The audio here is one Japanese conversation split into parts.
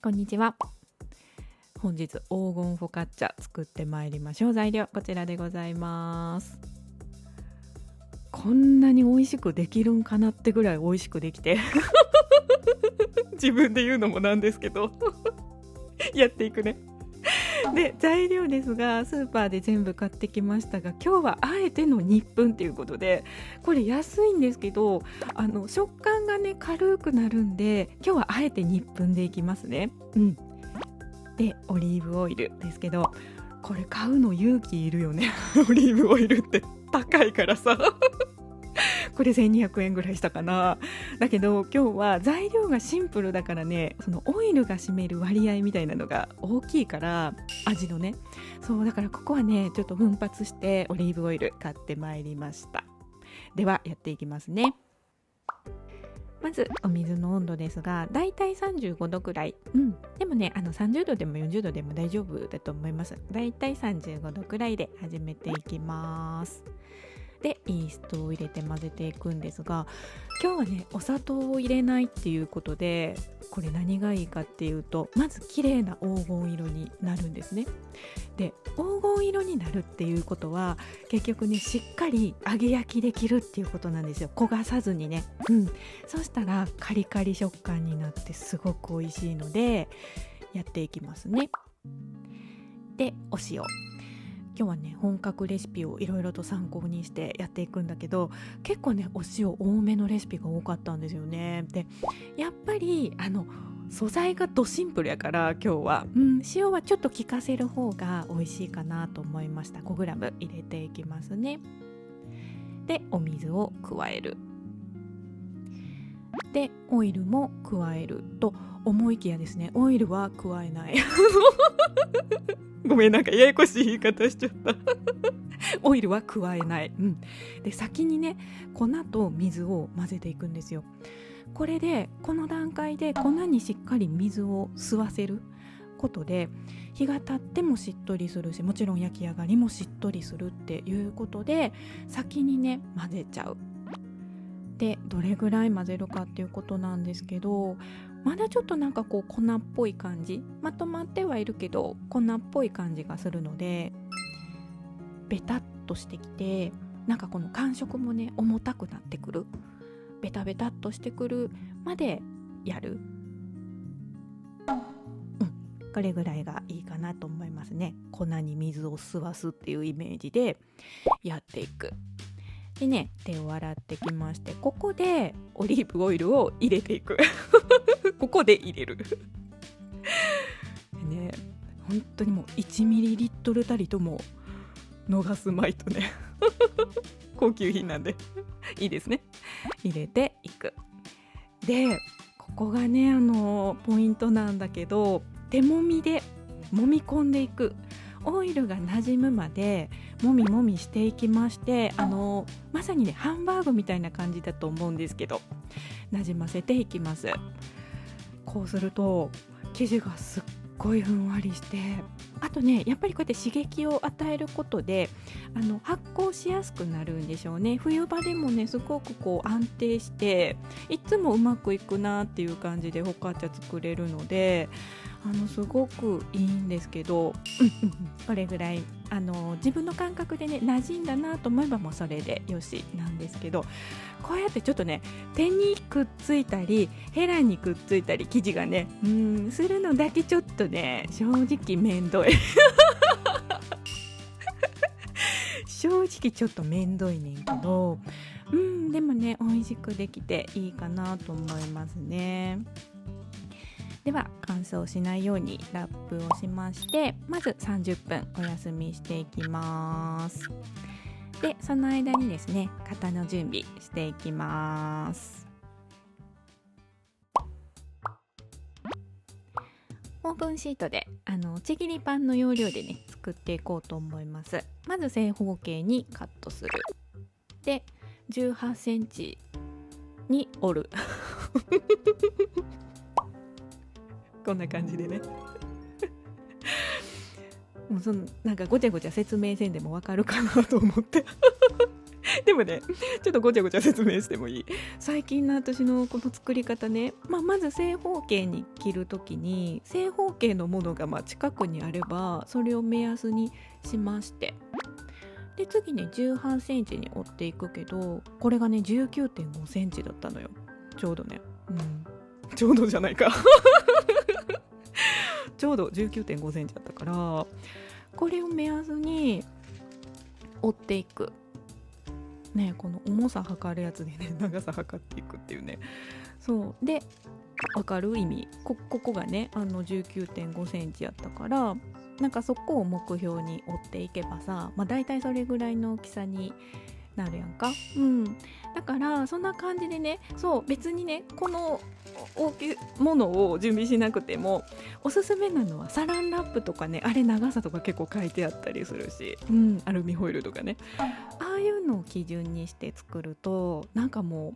こんにちは。本日黄金フォカッチャ作ってまいりましょう。材料こちらでございます。こんなに美味しくできるんかなってぐらい美味しくできて自分で言うのもなんですけどやっていくね。で材料ですがスーパーで全部買ってきましたが、今日はあえてのニップンということで、これ安いんですけど食感がね軽くなるんで、今日はあえてニップンでいきますね。でオリーブオイルですけど、これ買うの勇気いるよねオリーブオイルって高いからさこれ1200円ぐらいしたかな。だけど今日は材料がシンプルだからね、そのオイルが占める割合みたいなのが大きいから、味のね、そうだからここはねちょっと奮発してオリーブオイル買ってまいりました。ではやっていきますね。まずお水の温度ですが、だいたい35度くらい、でもね30度でも40度でも大丈夫だと思います。だいたい35度くらいで始めていきます。でイーストを入れて混ぜていくんですが、今日はねお砂糖を入れないっていうことで、これ何がいいかっていうと、まず綺麗な黄金色になるんですね。で黄金色になるっていうことは結局ねしっかり揚げ焼きできるっていうことなんですよ。焦がさずにね、そしたらカリカリ食感になってすごく美味しいのでやっていきますね。でお塩、今日はね本格レシピをいろいろと参考にしてやっていくんだけど、結構ねお塩多めのレシピが多かったんですよね。でやっぱり素材がドシンプルやから今日は、塩はちょっと効かせる方が美味しいかなと思いました。 5g 入れていきますね。でお水を加える。でオイルも加えると思いきやですね、オイルは加えないごめん、なんかややこしい言い方しちゃったオイルは加えない、で先にね粉と水を混ぜていくんですよ。これでこの段階で粉にしっかり水を吸わせることで、日が経ってもしっとりするし、もちろん焼き上がりもしっとりするっていうことで先にね混ぜちゃう。でどれぐらい混ぜるかっていうことなんですけど、まだちょっとなんかこう粉っぽい感じ、まとまってはいるけど粉っぽい感じがするので、ベタっとしてきて、なんかこの感触もね重たくなってくる、ベタベタっとしてくるまでやる、これぐらいがいいかなと思いますね。粉に水を吸わすっていうイメージでやっていく。でね、手を洗ってきまして、ここでオリーブオイルを入れていくここで入れるでね、本当にもう1ミリリットルたりとも逃すまいとね高級品なんでいいですね。入れていく。でここがねポイントなんだけど、手もみで揉み込んでいく。オイルが馴染むまでもみもみしていきまして、まさにねハンバーグみたいな感じだと思うんですけど、馴染ませていきます。こうすると生地がすっごいふんわりして、あとねやっぱりこうやって刺激を与えることで発酵しやすくなるんでしょうね。冬場でもねすごくこう安定していつもうまくいくなっていう感じでフォカッチャ作れるので、すごくいいんですけど、これぐらい自分の感覚でね馴染んだなと思えばもうそれでよしなんですけど、こうやってちょっとね手にくっついたりヘラにくっついたり生地がねするのだけちょっとね正直めんどい正直ちょっとめんどいねんけど、でもね美味しくできていいかなと思いますね。では乾燥しないようにラップをしまして、まず30分お休みしていきます。でその間にですね型の準備していきます。オーブンシートでちぎりパンの要領でね作っていこうと思います。まず正方形にカットする。で18センチに折るこんな感じでねもうなんかごちゃごちゃ説明せんでもわかるかなと思ってでもね、ちょっとごちゃごちゃ説明してもいい？最近の私のこの作り方ね、まず正方形に切るときに正方形のものが近くにあればそれを目安にしまして、で次ね18センチに折っていくけど、これがね 19.5 センチだったのよ。ちょうどね、ちょうどじゃないかちょうど 19.5 センチだったから、これを目安に折っていくね。この重さ測るやつでね、長さ測っていくっていうね。そうで分かる意味、ここがね19.5 センチやったから、なんかそこを目標に折っていけばさ、だいたいそれぐらいの大きさになるやんか。だからそんな感じでね、そう別にねこの大きいものを準備しなくても、おすすめなのはサランラップとかね、あれ長さとか結構書いてあったりするし、アルミホイルとかね、ああいうのを基準にして作ると、なんかも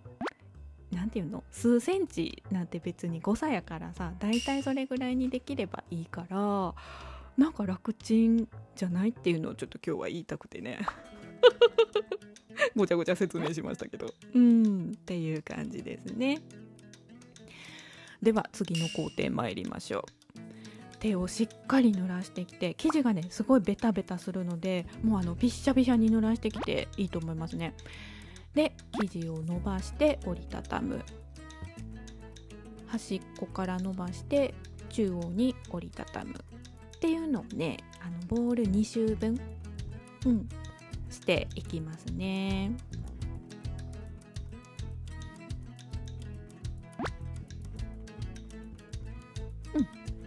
うなんていうの、数センチなんて別に誤差やからさ、だいたいそれぐらいにできればいいから、なんか楽ちんじゃないっていうのをちょっと今日は言いたくてねごちゃごちゃ説明しましたけど、っていう感じですね。では次の工程参りましょう。手をしっかり濡らしてきて、生地がねすごいベタベタするので、もうびっしゃびしゃに濡らしてきていいと思いますね。で生地を伸ばして折りたたむ、端っこから伸ばして中央に折りたたむっていうのをね、ボール2周分、していきますね。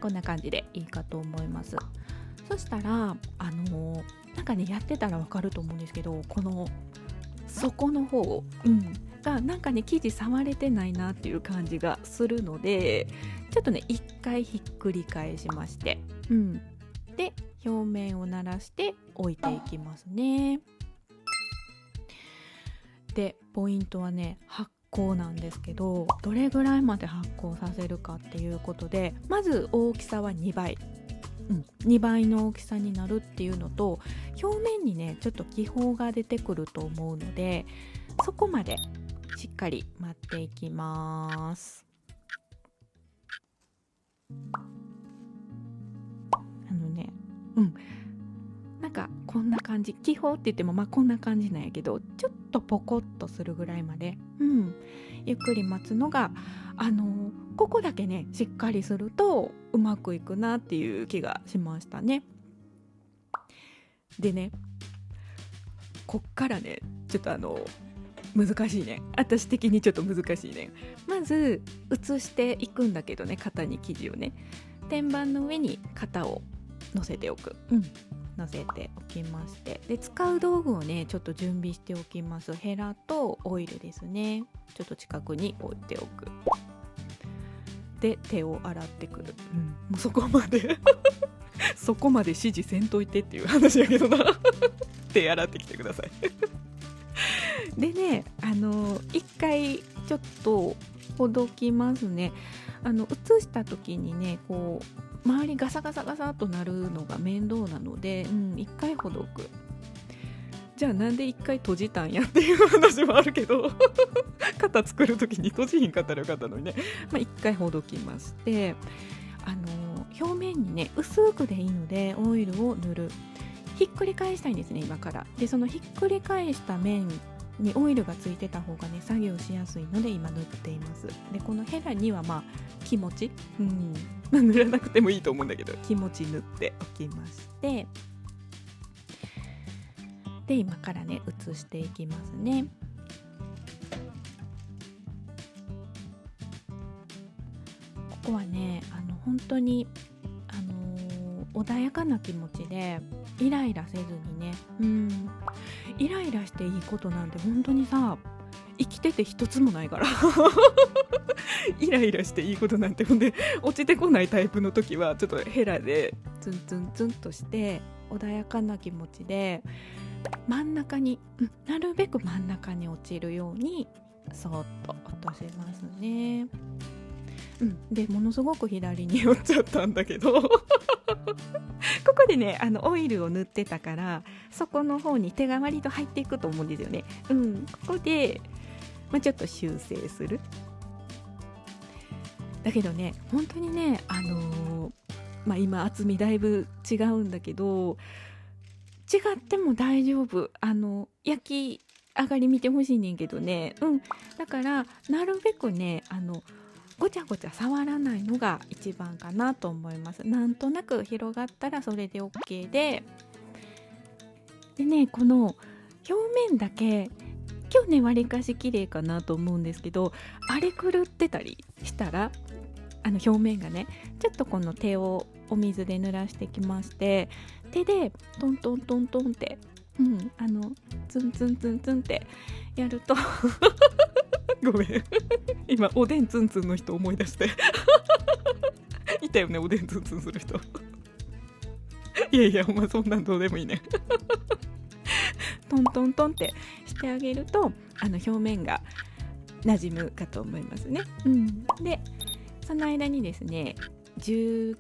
こんな感じでいいかと思います。そしたらなんかねやってたらわかると思うんですけど、この底の方、がなんかね生地触れてないなっていう感じがするので、ちょっとね一回ひっくり返しまして、で表面をならして置いていきますね。でポイントはね発酵なんですけど、どれぐらいまで発酵させるかっていうことで、まず大きさは2倍、2倍の大きさになるっていうのと、表面にねちょっと気泡が出てくると思うので、そこまでしっかり待っていきます。なんかこんな感じ、気泡って言ってもこんな感じなんやけど、ちょっとポコッとするぐらいまで、ゆっくり待つのがここだけねしっかりするとうまくいくなっていう気がしましたね。でね、こっからねちょっと難しいね、私的にちょっと難しいね。まず移していくんだけどね、型に生地をね、天板の上に型を乗せておく、乗せておきまして、で使う道具をねちょっと準備しておきます。ヘラとオイルですね、ちょっと近くに置いておく。で手を洗ってくる、もうそこまでそこまで指示せんといてっていう話やけどな手洗ってきてくださいでね一回ちょっとほどきますね。移した時にねこう周りガサガサガサっとなるのが面倒なので、一回ほどく。じゃあなんで一回閉じたんやっていう話もあるけど型作る時に閉じひんかったらよかったのにね、一回ほどきまして、表面にね薄くでいいのでオイルを塗る。ひっくり返したいんですね今から。でそのひっくり返した面にオイルがついてた方がね作業しやすいので今塗っています。でこのヘラには気持ち、塗らなくてもいいと思うんだけど、気持ち塗っておきまして、で今からね移していきますね。ここはね本当に穏やかな気持ちでイライラせずにね、イライラしていいことなんて本当にさ生きてて一つもないからイライラしていいことなんてほんで落ちてこないタイプの時はちょっとヘラでツンツンツンとして穏やかな気持ちで真ん中に、なるべく真ん中に落ちるようにそーっと落としますね。でものすごく左に寄っちゃったんだけどここでねオイルを塗ってたからそこの方に手が割と入っていくと思うんですよね。ここで、ちょっと修正する。だけどね本当にね今厚みだいぶ違うんだけど違っても大丈夫。焼き上がり見てほしいねんけどね。だからなるべくねごちゃごちゃ触らないのが一番かなと思います。なんとなく広がったらそれで OK でね、この表面だけ今日ねわりかし綺麗かなと思うんですけど、荒れ狂ってたりしたら表面がねちょっとこの手をお水で濡らしてきまして、手でトントントントンってツンツンツンツンってやるとごめん今おでんツンツンの人思い出していたよね、おでんツンツンする人いやお前そんなんどうでもいいねトントントンってしてあげると表面が馴染むかと思いますね。でその間にですね15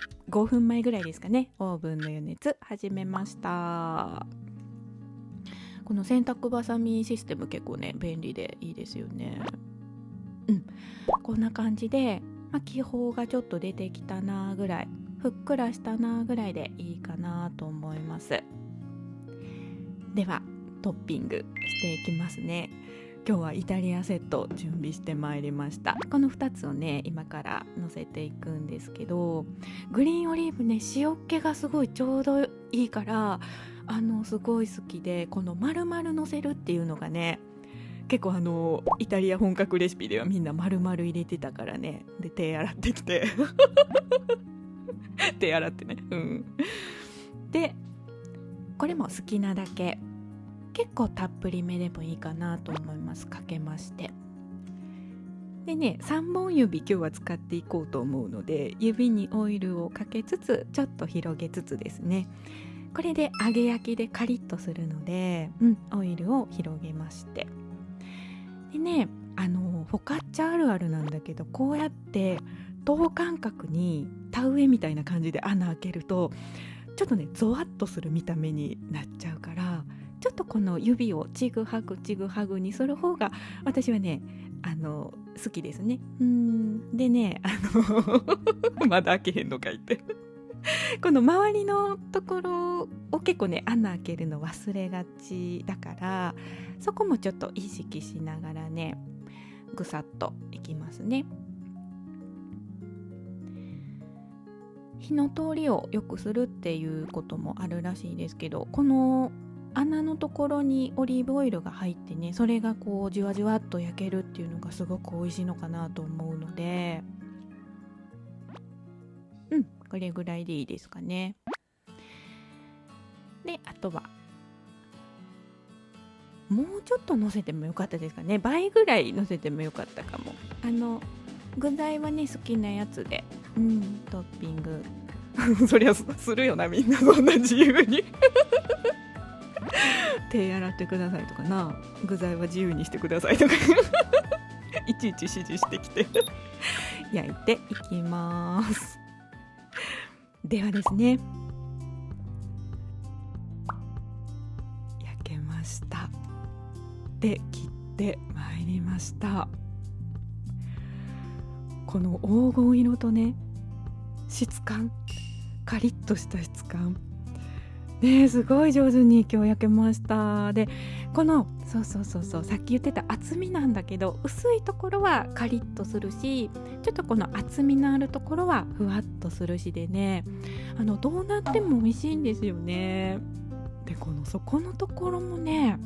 分前ぐらいですかね、オーブンの予熱始めました。この洗濯バサミシステム結構ね便利でいいですよね。こんな感じで、気泡がちょっと出てきたなぐらい、ふっくらしたなぐらいでいいかなと思います。ではトッピングしていきますね。今日はイタリアセット準備してまいりました。この2つをね今から乗せていくんですけど、グリーンオリーブね塩気がすごいちょうどいいからすごい好きで、この丸々乗せるっていうのがね結構イタリア本格レシピではみんな丸々入れてたからね。で手洗ってきて手洗ってね。でこれも好きなだけ、結構たっぷりめでもいいかなと思います。かけまして、でね3本指今日は使っていこうと思うので、指にオイルをかけつつちょっと広げつつですね、これで揚げ焼きでカリッとするので、オイルを広げまして、でねフォカッチャあるあるなんだけど、こうやって等間隔に田植えみたいな感じで穴開けるとちょっとねゾワッとする見た目になっちゃうから、ちょっとこの指をちぐはぐちぐはぐにする方が私はね好きですね。でねまだ開けへんのかいってこの周りのところを結構ね穴開けるの忘れがちだから、そこもちょっと意識しながらねぐさっといきますね。火の通りを良くするっていうこともあるらしいですけど、この穴のところにオリーブオイルが入ってね、それがこうじわじわっと焼けるっていうのがすごく美味しいのかなと思うので、これぐらいでいいですかね。であとはもうちょっと乗せてもよかったですかね。倍ぐらい乗せてもよかったかも。具材はね好きなやつでトッピングそりゃするよな、みんなそんな自由に手洗ってくださいとかな、具材は自由にしてくださいとかいちいち指示してきて焼いていきます。ではですね、焼けました。で切ってまいりました。この黄金色とね質感、カリッとした質感ね、すごい上手に今日焼けました。でこのそうさっき言ってた厚みなんだけど、薄いところはカリッとするし、ちょっとこの厚みのあるところはふわっとするしでね、どうなっても美味しいんですよね。でこの底のところもね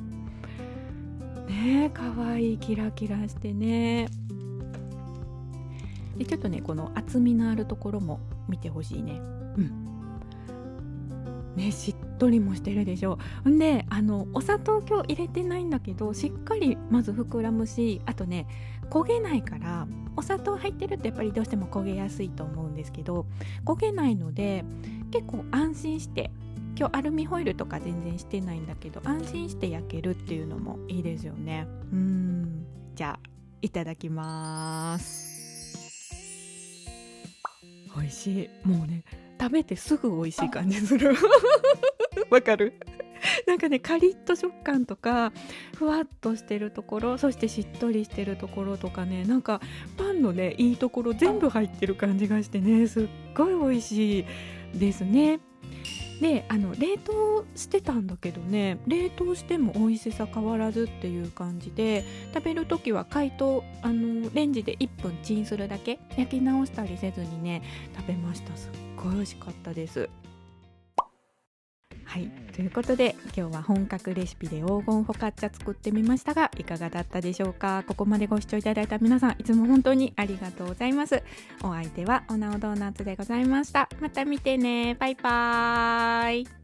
かわいいキラキラしてね、でちょっとねこの厚みのあるところも見てほしいね。ね、しっとりもしてるでしょ。んでお砂糖今日入れてないんだけど、しっかりまず膨らむし、あとね焦げないから、お砂糖入ってるとやっぱりどうしても焦げやすいと思うんですけど、焦げないので結構安心して、今日アルミホイルとか全然してないんだけど安心して焼けるっていうのもいいですよね。じゃあいただきます。美味しい。もうね、食べてすぐ美味しい感じする。わかる？なんかね、カリッと食感とかふわっとしてるところ、そしてしっとりしてるところとかね、なんかパンのねいいところ全部入ってる感じがしてね、すっごい美味しいですね。で、冷凍してたんだけどね、冷凍しても美味しさ変わらずっていう感じで、食べるときは解凍レンジで1分チンするだけ、焼き直したりせずにね食べました。すっごい美味しかったです。はい、ということで今日は本格レシピで黄金フォカッチャ作ってみましたが、いかがだったでしょうか。ここまでご視聴いただいた皆さん、いつも本当にありがとうございます。お相手はおなおドーナツでございました。また見てね。バイバーイ。